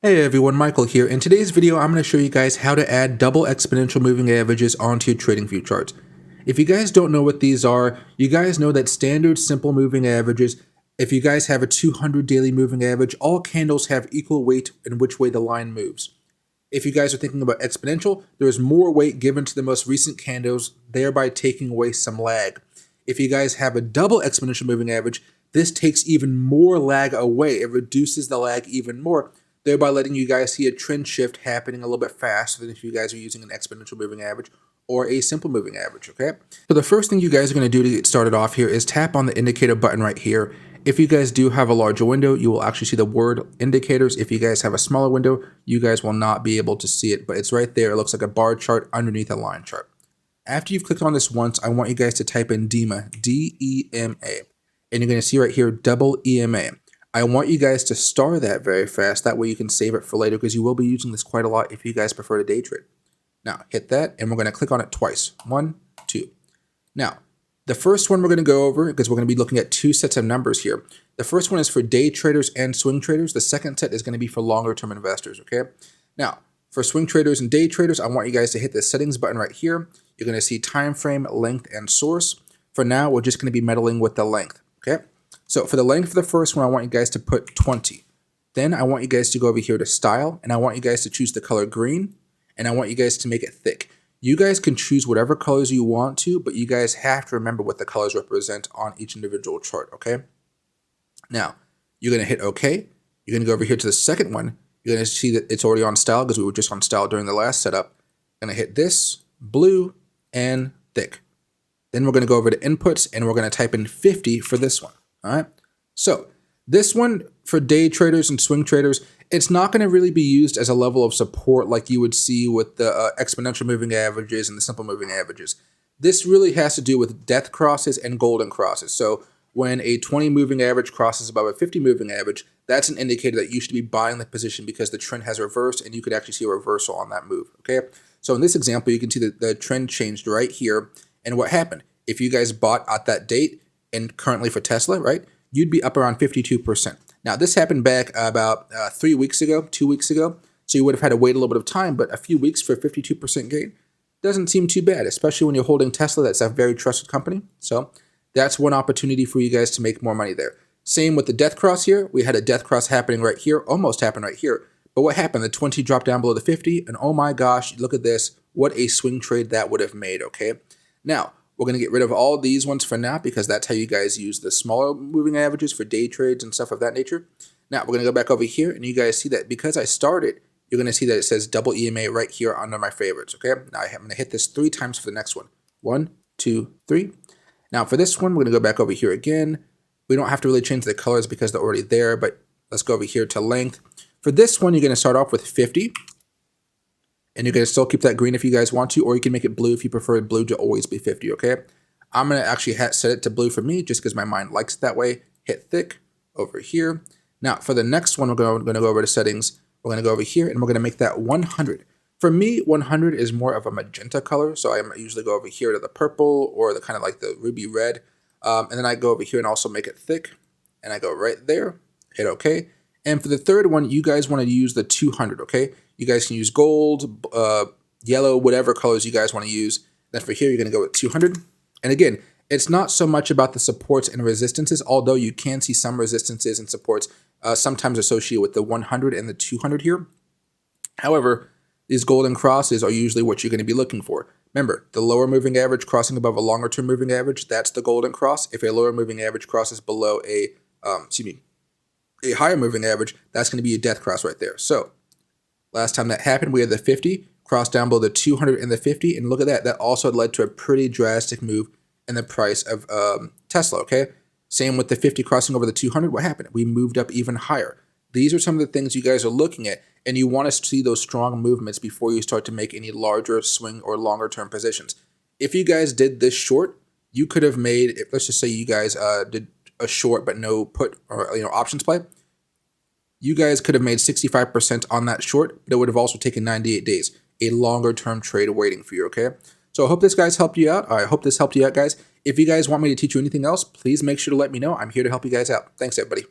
Hey everyone, Michael here. In today's video, I'm going to show you guys how to add double exponential moving averages onto your trading view charts. If you guys don't know what these are, you guys know that standard simple moving averages, if you guys have a 200 daily moving average, all candles have equal weight in which way the line moves. If you guys are thinking about exponential, there is more weight given to the most recent candles, thereby taking away some lag. If you guys have a double exponential moving average, this takes even more lag away. It reduces the lag even more, thereby letting you guys see a trend shift happening a little bit faster than if you guys are using an exponential moving average or a simple moving average, okay? So the first thing you guys are going to do to get started off here is tap on the indicator button right here. If you guys do have a larger window, you will actually see the word indicators. If you guys have a smaller window, you guys will not be able to see it, but it's right there. It looks like a bar chart underneath a line chart. After you've clicked on this once, I want you guys to type in DEMA, D-E-M-A, and you're going to see right here, double EMA. I want you guys to star that very fast. That way you can save it for later because you will be using this quite a lot if you guys prefer to day trade. Now hit that and we're going to click on it twice. 1, 2. Now, the first one we're going to go over because we're going to be looking at two sets of numbers here. The first one is for day traders and swing traders. The second set is going to be for longer term investors, okay? Now, for swing traders and day traders, I want you guys to hit the settings button right here. You're going to see time frame, length, and source. For now, we're just going to be meddling with the length, okay? So for the length of the first one, I want you guys to put 20. Then I want you guys to go over here to style, and I want you guys to choose the color green, and I want you guys to make it thick. You guys can choose whatever colors you want to, but you guys have to remember what the colors represent on each individual chart, okay? Now, you're going to hit OK. You're going to go over here to the second one. You're going to see that it's already on style because we were just on style during the last setup. Going to hit this, blue, and thick. Then we're going to go over to inputs, and we're going to type in 50 for this one. All right, so this one for day traders and swing traders, it's not going to really be used as a level of support like you would see with the exponential moving averages and the simple moving averages. This really has to do with death crosses and golden crosses. So when a 20 moving average crosses above a 50 moving average, that's an indicator that you should be buying the position because the trend has reversed and you could actually see a reversal on that move, okay? So in this example, you can see that the trend changed right here. And what happened? If you guys bought at that date, and currently for Tesla, right, you'd be up around 52%. Now, this happened back about 3 weeks ago, 2 weeks ago, so you would have had to wait a little bit of time, but a few weeks for a 52% gain doesn't seem too bad, especially when you're holding Tesla. That's a very trusted company, so that's one opportunity for you guys to make more money there. Same with the death cross here. We had a death cross happening right here, almost happened right here, but what happened? The 20 dropped down below the 50, and oh my gosh, look at this. What a swing trade that would have made, okay? Now, we're going to get rid of all these ones for now because that's how you guys use the smaller moving averages for day trades and stuff of that nature. Now, we're going to go back over here, and you guys see that because I started, you're going to see that it says double EMA right here under my favorites, okay? Now, I'm going to hit this 3 times for the next one. 1, 2, 3. Now, for this one, we're going to go back over here again. We don't have to really change the colors because they're already there, but let's go over here to length. For this one, you're going to start off with 50. And you're going to still keep that green if you guys want to, or you can make it blue if you prefer blue to always be 50, okay? I'm going to actually set it to blue for me just because my mind likes it that way. Hit thick over here. Now, for the next one, we're going to go over to settings. We're going to go over here, and we're going to make that 100. For me, 100 is more of a magenta color, so I usually go over here to the purple or the kind of like the ruby red. And then I go over here and also make it thick, and I go right there, hit OK. And for the third one, you guys want to use the 200, okay? You guys can use gold, yellow, whatever colors you guys want to use. Then for here, you're going to go with 200. And again, it's not so much about the supports and resistances, although you can see some resistances and supports sometimes associated with the 100 and the 200 here. However, these golden crosses are usually what you're going to be looking for. Remember, the lower moving average crossing above a longer term moving average, that's the golden cross. If a lower moving average crosses below a higher moving average, that's going to be a death cross right there. So last time that happened, we had the 50 cross down below the 200 and the 50, and look at that. That also led to a pretty drastic move in the price of Tesla, okay? Same with the 50 crossing over the 200. What happened? We moved up even higher. These are some of the things you guys are looking at, and you want to see those strong movements before you start to make any larger swing or longer term positions. If you guys did this short, you could have made, let's just say you guys did a short but no put or options play, you guys could have made 65% on that short, but it would have also taken 98 days, a longer term trade waiting for you, okay? So I hope this guys helped you out. I hope this helped you out, guys. If you guys want me to teach you anything else, please make sure to let me know. I'm here to help you guys out. Thanks, everybody.